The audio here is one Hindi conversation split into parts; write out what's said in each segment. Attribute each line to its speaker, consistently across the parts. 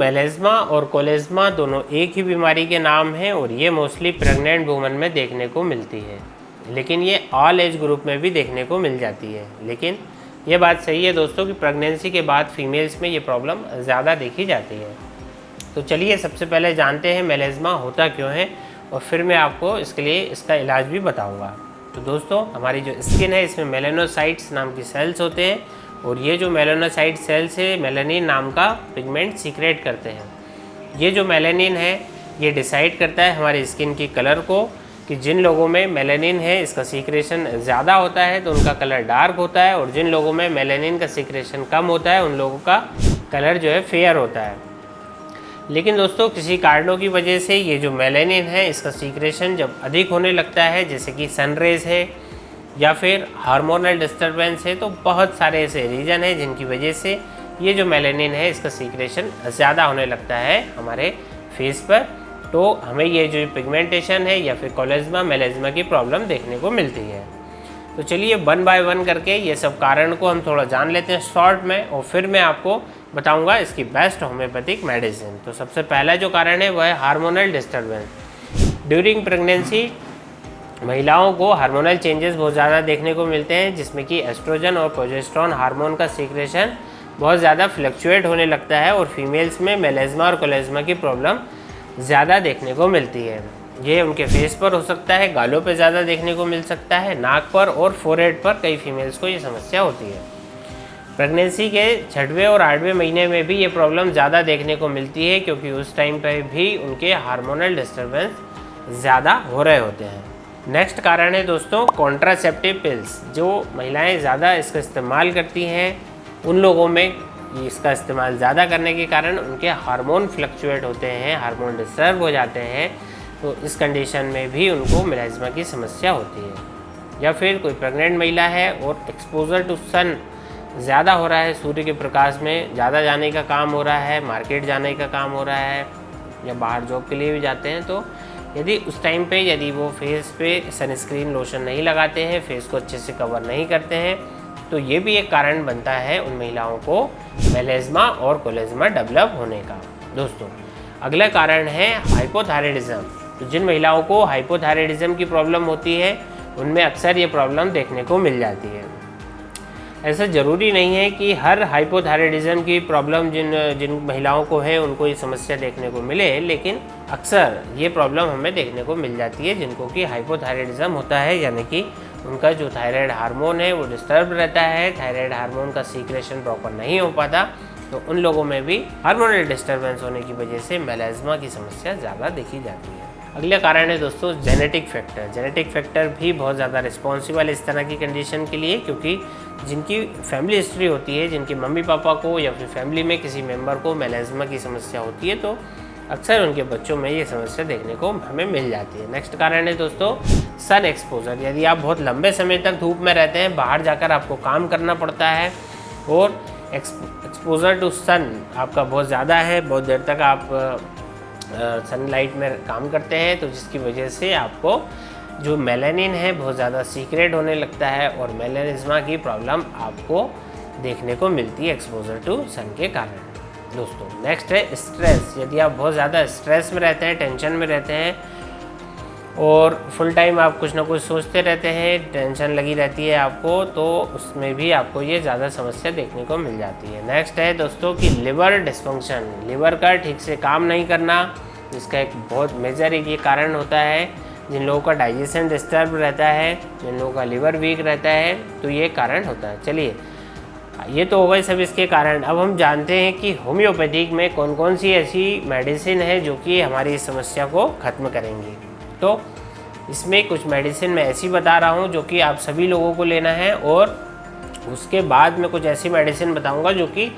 Speaker 1: मेलेज़मा और कोलेज़मा दोनों एक ही बीमारी के नाम हैं और ये मोस्टली प्रेग्नेंट वुमन में देखने को मिलती है, लेकिन ये ऑल एज ग्रुप में भी देखने को मिल जाती है। लेकिन ये बात सही है दोस्तों कि प्रेगनेंसी के बाद फीमेल्स में ये प्रॉब्लम ज़्यादा देखी जाती है। तो चलिए सबसे पहले जानते हैं मेलेज़मा होता क्यों है और फिर मैं आपको इसके लिए इसका इलाज भी बताऊँगा। तो दोस्तों, हमारी जो स्किन है इसमें मेलानोसाइट्स नाम की सेल्स होते हैं और ये जो मेलानोसाइट सेल्स है मेलानिन नाम का पिगमेंट सीक्रेट करते हैं। ये जो मेलानिन है ये डिसाइड करता है हमारी स्किन की कलर को, कि जिन लोगों में मेलानिन है इसका सीक्रेशन ज़्यादा होता है तो उनका कलर डार्क होता है, और जिन लोगों में मेलानिन का सीक्रेशन कम होता है उन लोगों का कलर जो है फेयर होता है। लेकिन दोस्तों, किसी कारणों की वजह से ये जो मेलानिन है इसका सीक्रेशन जब अधिक होने लगता है, जैसे कि सनरेज है या फिर हार्मोनल डिस्टर्बेंस है, तो बहुत सारे ऐसे रीज़न हैं जिनकी वजह से ये जो मेलानिन है इसका सीक्रेशन ज़्यादा होने लगता है हमारे फेस पर। तो हमें ये जो पिगमेंटेशन है या फिर कोलेज़मा मेलेज़मा की प्रॉब्लम देखने को मिलती है। तो चलिए वन बाय वन करके ये सब कारण को हम थोड़ा जान लेते हैं शॉर्ट में, और फिर मैं आपको बताऊंगा इसकी बेस्ट होम्योपैथिक मेडिसिन। तो सबसे पहला जो कारण है वह है हार्मोनल डिस्टर्बेंस। ड्यूरिंग प्रेगनेंसी महिलाओं को हार्मोनल चेंजेस बहुत ज़्यादा देखने को मिलते हैं, जिसमें कि एस्ट्रोजन और प्रोजेस्टेरोन हार्मोन का सीक्रेशन बहुत ज़्यादा फ्लक्चुएट होने लगता है और फीमेल्स में मेलेज़मा और कोलेज़मा की प्रॉब्लम ज़्यादा देखने को मिलती है। ये उनके फेस पर हो सकता है, गालों पे ज़्यादा देखने को मिल सकता है, नाक पर और फोरहेड पर कई फीमेल्स को ये समस्या होती है। प्रेगनेंसी के 6वें और 8वें महीने में भी ये प्रॉब्लम ज़्यादा देखने को मिलती है, क्योंकि उस टाइम पर भी उनके हार्मोनल डिस्टर्बेंस ज़्यादा हो रहे होते हैं। नेक्स्ट कारण है दोस्तों कॉन्ट्रासेप्टिव पिल्स। जो महिलाएं ज़्यादा इसका इस्तेमाल करती हैं उन लोगों में इसका इस्तेमाल ज़्यादा करने के कारण उनके हार्मोन फ्लक्चुएट होते हैं, हार्मोन डिस्टर्ब हो जाते हैं, तो इस कंडीशन में भी उनको मेलेज़मा की समस्या होती है। या फिर कोई प्रेग्नेंट महिला है और एक्सपोजर टू सन ज़्यादा हो रहा है, सूर्य के प्रकाश में ज़्यादा जाने का काम हो रहा है, मार्केट जाने का काम हो रहा है या बाहर जॉब के लिए भी जाते हैं, तो यदि उस टाइम पे यदि वो फेस पे सनस्क्रीन लोशन नहीं लगाते हैं, फेस को अच्छे से कवर नहीं करते हैं, तो ये भी एक कारण बनता है उन महिलाओं को मेलेज़मा और कोलेज़मा डेवलप होने का। दोस्तों, अगला कारण है हाइपोथायराइडिज्म। तो जिन महिलाओं को हाइपोथायराइडिज्म की प्रॉब्लम होती है उनमें अक्सर ये प्रॉब्लम देखने को मिल जाती है। ऐसा ज़रूरी नहीं है कि हर हाइपोथायराइडिज्म की प्रॉब्लम जिन महिलाओं को है उनको ये समस्या देखने को मिले, लेकिन अक्सर ये प्रॉब्लम हमें देखने को मिल जाती है जिनको कि हाइपोथायराइडिज्म होता है, यानी कि उनका जो थायराइड हार्मोन है वो डिस्टर्ब रहता है, थायराइड हार्मोन का सीक्रेशन प्रॉपर नहीं हो पाता, तो उन लोगों में भी हार्मोनल डिस्टर्बेंस होने की वजह से मेलेज़मा की समस्या ज़्यादा देखी जाती है। अगला कारण है दोस्तों जेनेटिक फैक्टर। जेनेटिक फैक्टर भी बहुत ज़्यादा रिस्पॉन्सिबल इस तरह की कंडीशन के लिए, क्योंकि जिनकी फैमिली हिस्ट्री होती है, जिनके मम्मी पापा को या फिर फैमिली में किसी मेंबर को मेलेज़मा की समस्या होती है, तो अक्सर उनके बच्चों में ये समस्या देखने को हमें मिल जाती है। नेक्स्ट कारण है दोस्तों सन एक्सपोजर। यदि आप बहुत लंबे समय तक धूप में रहते हैं, बाहर जाकर आपको काम करना पड़ता है और एक्सपोजर टू सन आपका बहुत ज़्यादा है, बहुत देर तक आप सनलाइट में काम करते हैं, तो जिसकी वजह से आपको जो मेलानिन है बहुत ज़्यादा सीक्रेट होने लगता है और मेलेज़मा की प्रॉब्लम आपको देखने को मिलती है एक्सपोजर टू सन के कारण। दोस्तों, नेक्स्ट है स्ट्रेस। यदि आप बहुत ज़्यादा स्ट्रेस में रहते हैं, टेंशन में रहते हैं और फुल टाइम आप कुछ ना कुछ सोचते रहते हैं, टेंशन लगी रहती है आपको, तो उसमें भी आपको ये ज़्यादा समस्या देखने को मिल जाती है। नेक्स्ट है दोस्तों कि लिवर डिस्फंक्शन। लिवर का ठीक से काम नहीं करना, जिसका एक बहुत मेजर एक ये कारण होता है। जिन लोगों का डाइजेशन डिस्टर्ब रहता है, जिन लोगों का लिवर वीक रहता है, तो ये कारण होता है। चलिए, ये तो हो गए सब इसके कारण। अब हम जानते हैं कि होम्योपैथिक में कौन कौन सी ऐसी मेडिसिन है जो कि हमारी इस समस्या को ख़त्म करेंगी। तो इसमें कुछ मेडिसिन मैं ऐसी बता रहा हूँ जो कि आप सभी लोगों को लेना है, और उसके बाद में कुछ ऐसी मेडिसिन बताऊँगा जो कि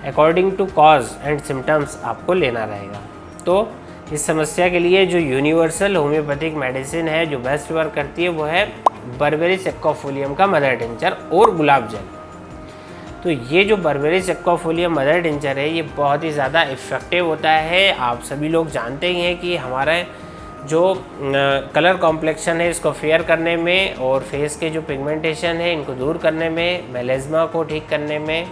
Speaker 1: according to cause and symptoms आपको लेना रहेगा। तो इस समस्या के लिए जो यूनिवर्सल होम्योपैथिक मेडिसिन है जो बेस्ट वर्क करती है वो है बर्बेरिस एक्वाफोलियम का मदर टिंचर और गुलाब जल। तो ये जो बर्बेरिस एक्वाफोलियम मदर टिंचर है ये बहुत ही ज़्यादा इफ़ेक्टिव होता है। आप सभी लोग जानते ही हैं कि हमारा जो कलर कॉम्प्लेक्शन है इसको फेयर करने में और फेस के जो पिगमेंटेशन है इनको दूर करने में, मेलेज़मा को ठीक करने में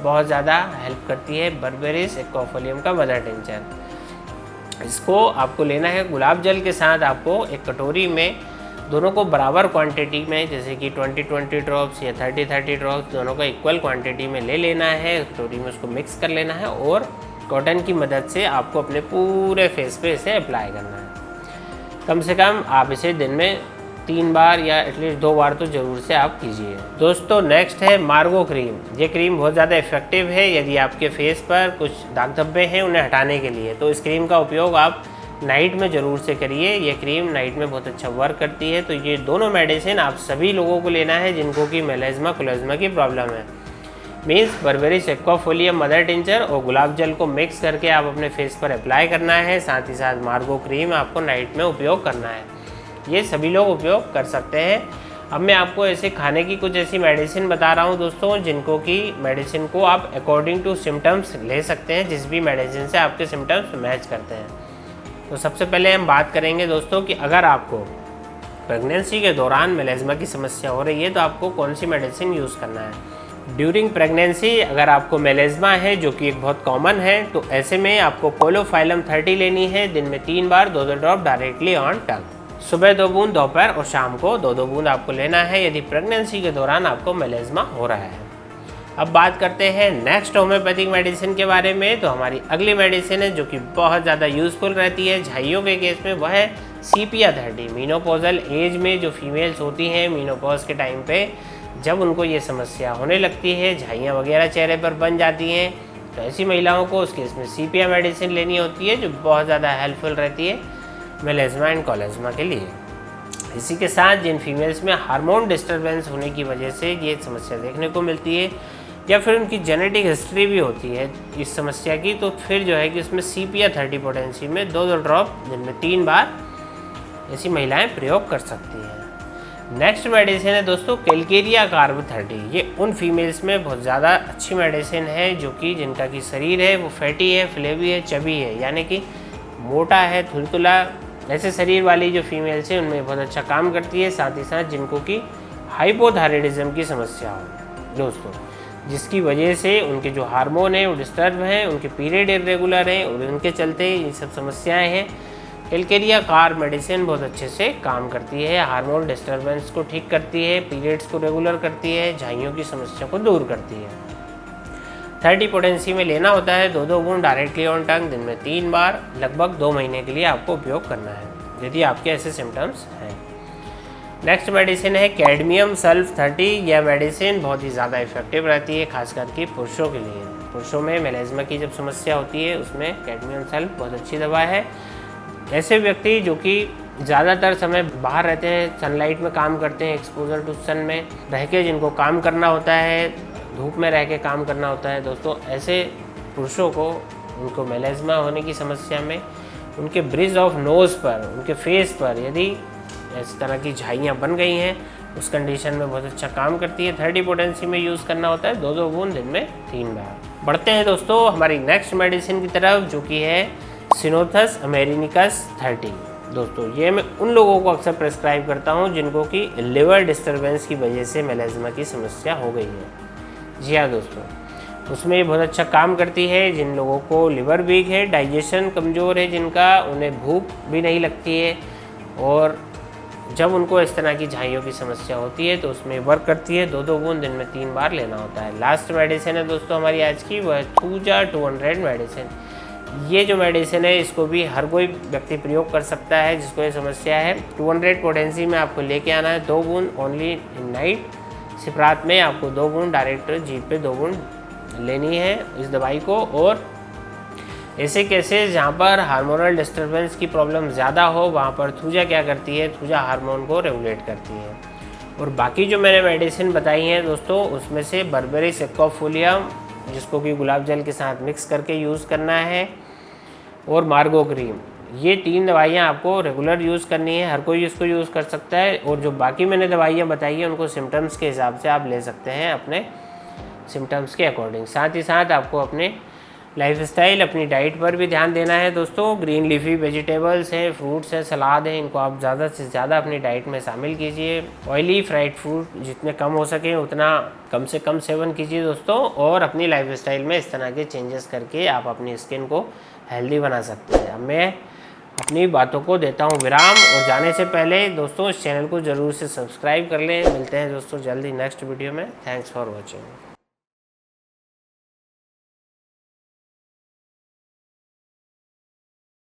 Speaker 1: बहुत ज़्यादा हेल्प करती है बर्बेरिस एक्वाफोलियम का मदर टिंचर। इसको आपको लेना है गुलाब जल के साथ। आपको एक कटोरी में दोनों को बराबर क्वांटिटी में, जैसे कि 20-20 ड्रॉप्स या 30-30 ड्रॉप्स, दोनों को इक्वल क्वांटिटी में ले लेना है। कटोरी में उसको मिक्स कर लेना है और कॉटन की मदद से आपको अपने पूरे फेस पे इसे अप्लाई करना है। कम से कम आप इसे दिन में 3 बार या एटलीस्ट 2 बार तो ज़रूर से आप कीजिए। दोस्तों नेक्स्ट है मार्गो क्रीम। ये क्रीम बहुत ज़्यादा इफेक्टिव है यदि आपके फेस पर कुछ दाग धब्बे हैं उन्हें हटाने के लिए। तो इस क्रीम का उपयोग आप नाइट में ज़रूर से करिए। ये क्रीम नाइट में बहुत अच्छा वर्क करती है। तो ये दोनों मेडिसिन आप सभी लोगों को लेना है जिनको कि मेलेज़मा कोलेज़मा की प्रॉब्लम है। मीन्स बर्बेरिस एक्वाफोलियम मदर टिंचर और गुलाब जल को मिक्स करके आप अपने फेस पर अप्लाई करना है। साथ ही साथ मार्गो क्रीम आपको नाइट में उपयोग करना है। ये सभी लोग उपयोग कर सकते हैं। अब मैं आपको ऐसे खाने की कुछ ऐसी मेडिसिन बता रहा हूँ दोस्तों, जिनको कि मेडिसिन को आप अकॉर्डिंग टू सिम्टम्स ले सकते हैं, जिस भी मेडिसिन से आपके सिम्टम्स मैच करते हैं। तो सबसे पहले हम बात करेंगे दोस्तों कि अगर आपको प्रेगनेंसी के दौरान मेलेज़मा की समस्या हो रही है तो आपको कौन सी मेडिसिन यूज़ करना है। ड्यूरिंग प्रेगनेंसी अगर आपको मेलेज़मा है, जो कि एक बहुत कॉमन है, तो ऐसे में आपको कोलोफाइलम 30 लेनी है। दिन में 3 बार 2-2 ड्रॉप डायरेक्टली ऑन टंग। सुबह 2 बूंद, दोपहर और शाम को 2-2 बूंद आपको लेना है यदि प्रेगनेंसी के दौरान आपको मेलेज़मा हो रहा है। अब बात करते हैं नेक्स्ट होम्योपैथिक मेडिसिन के बारे में। तो हमारी अगली मेडिसिन है जो कि बहुत ज़्यादा यूज़फुल रहती है झाइयों के केस में, वह है सीपिया 30। मीनोपॉजल एज में जो फीमेल्स होती हैं, मीनोपॉज के टाइम पे जब उनको ये समस्या होने लगती है, झाइयाँ वगैरह चेहरे पर बन जाती हैं, तो ऐसी महिलाओं को उस केस में सीपिया मेडिसिन लेनी होती है, जो बहुत ज़्यादा हेल्पफुल रहती है मेलेज़मा एंड कोलेज़मा के लिए। इसी के साथ जिन फीमेल्स में हार्मोन डिस्टर्बेंस होने की वजह से ये समस्या देखने को मिलती है या फिर उनकी जेनेटिक हिस्ट्री भी होती है इस समस्या की, तो फिर जो है कि उसमें सीपिया 30 पोटेंसी में 2-2 ड्रॉप दिन में 3 बार ऐसी महिलाएं प्रयोग कर सकती हैं। नेक्स्ट मेडिसिन है दोस्तों कैलकेरिया कार्ब 30। ये उन फीमेल्स में बहुत ज़्यादा अच्छी मेडिसिन है जो कि जिनका कि शरीर है वो फैटी है, फ्लेवी है, चबी है, यानी कि मोटा है, थुलथुला, ऐसे शरीर वाली जो फीमेल्स हैं उनमें बहुत अच्छा काम करती है। साथ ही साथ जिनको कि हाइपोथायराइडिज्म की समस्या हो दोस्तों, जिसकी वजह से उनके जो हार्मोन है वो डिस्टर्ब हैं, उनके पीरियड इरेगुलर हैं और उनके चलते ये सब समस्याएं हैं। कैलकेरिया कार्ब मेडिसिन बहुत अच्छे से काम करती है, हार्मोन डिस्टर्बेंस को ठीक करती है, पीरियड्स को रेगुलर करती है, झाइयों की समस्या को दूर करती है। 30 पोटेंसी में लेना होता है 2-2 बूंद डायरेक्टली ऑन टंग दिन में 3 बार। लगभग 2 महीने के लिए आपको उपयोग करना है यदि आपके ऐसे सिम्टम्स हैं। नेक्स्ट मेडिसिन है कैडमियम सल्फ 30। यह मेडिसिन बहुत ही ज़्यादा इफेक्टिव रहती है, खास करके पुरुषों के लिए। पुरुषों में मेलेज़मा की जब समस्या होती है उसमें कैडमियम सल्फ बहुत अच्छी दवा है। ऐसे व्यक्ति जो कि ज़्यादातर समय बाहर रहते हैं, सनलाइट में काम करते हैं, एक्सपोजर टू सन में रह के जिनको काम करना होता है, धूप में रह के काम करना होता है दोस्तों, ऐसे पुरुषों को उनको मेलेज़मा होने की समस्या में उनके ब्रिज ऑफ नोज़ पर, उनके फेस पर यदि इस तरह की झाइयाँ बन गई हैं, उस कंडीशन में बहुत अच्छा काम करती है। 30 पोटेंसी में यूज़ करना होता है 2-2 बूंद दिन में 3 बार। बढ़ते हैं दोस्तों हमारी नेक्स्ट मेडिसिन की तरफ जो कि है सिनोथस अमेरिनिकस 30। दोस्तों ये मैं उन लोगों को अक्सर प्रेस्क्राइब करता हूँ जिनको कि लिवर डिस्टर्बेंस की वजह से मेलेज़मा की समस्या हो गई है। जी हाँ दोस्तों, उसमें ये बहुत अच्छा काम करती है। जिन लोगों को लिवर वीक है, डाइजेशन कमज़ोर है, जिनका उन्हें भूख भी नहीं लगती है और जब उनको इस तरह की झाइयों की समस्या होती है तो उसमें वर्क करती है। 2-2 बूंद दिन में 3 बार लेना होता है। लास्ट मेडिसिन है दोस्तों हमारी आज की, वह थूजा 200 मेडिसिन। ये जो मेडिसिन है इसको भी हर कोई व्यक्ति प्रयोग कर सकता है जिसको ये समस्या है। 200 पोटेंसी में आपको लेके आना है 2 बूंद ओनली इन नाइट। सिर्फ रात में आपको 2 बूंद डायरेक्ट जीभ पे 2 बूंद लेनी है इस दवाई को। और ऐसे केसेस जहाँ पर हार्मोनल डिस्टर्बेंस की प्रॉब्लम ज़्यादा हो वहाँ पर थूजा क्या करती है, थूजा हार्मोन को रेगुलेट करती है। और बाकी जो मैंने मेडिसिन बताई हैं दोस्तों उसमें से बर्बेरिस एक्वाफोलियम जिसको कि गुलाब जल के साथ मिक्स करके यूज़ करना है और मार्गो क्रीम, ये 3 दवाइयाँ आपको रेगुलर यूज़ करनी है। हर कोई इसको यूज़ कर सकता है और जो बाकी मैंने दवाइयाँ बताई हैं उनको सिम्टम्स के हिसाब से आप ले सकते हैं अपने सिम्टम्स के अकॉर्डिंग। साथ ही साथ आपको अपने लाइफस्टाइल, अपनी डाइट पर भी ध्यान देना है दोस्तों। ग्रीन लीफी वेजिटेबल्स हैं, फ्रूट्स हैं, सलाद हैं, इनको आप ज़्यादा से ज़्यादा अपनी डाइट में शामिल कीजिए। ऑयली फ्राइड फूड जितने कम हो सके उतना कम से कम सेवन कीजिए दोस्तों। और अपनी लाइफस्टाइल में इस तरह के चेंजेस करके आप अपनी स्किन को हेल्दी बना सकते हैं। अब मैं अपनी बातों को देता हूँ विराम, और जाने से पहले दोस्तों इस चैनल को ज़रूर से सब्सक्राइब कर लें। मिलते हैं दोस्तों जल्दी नेक्स्ट वीडियो में। Thanks for watching.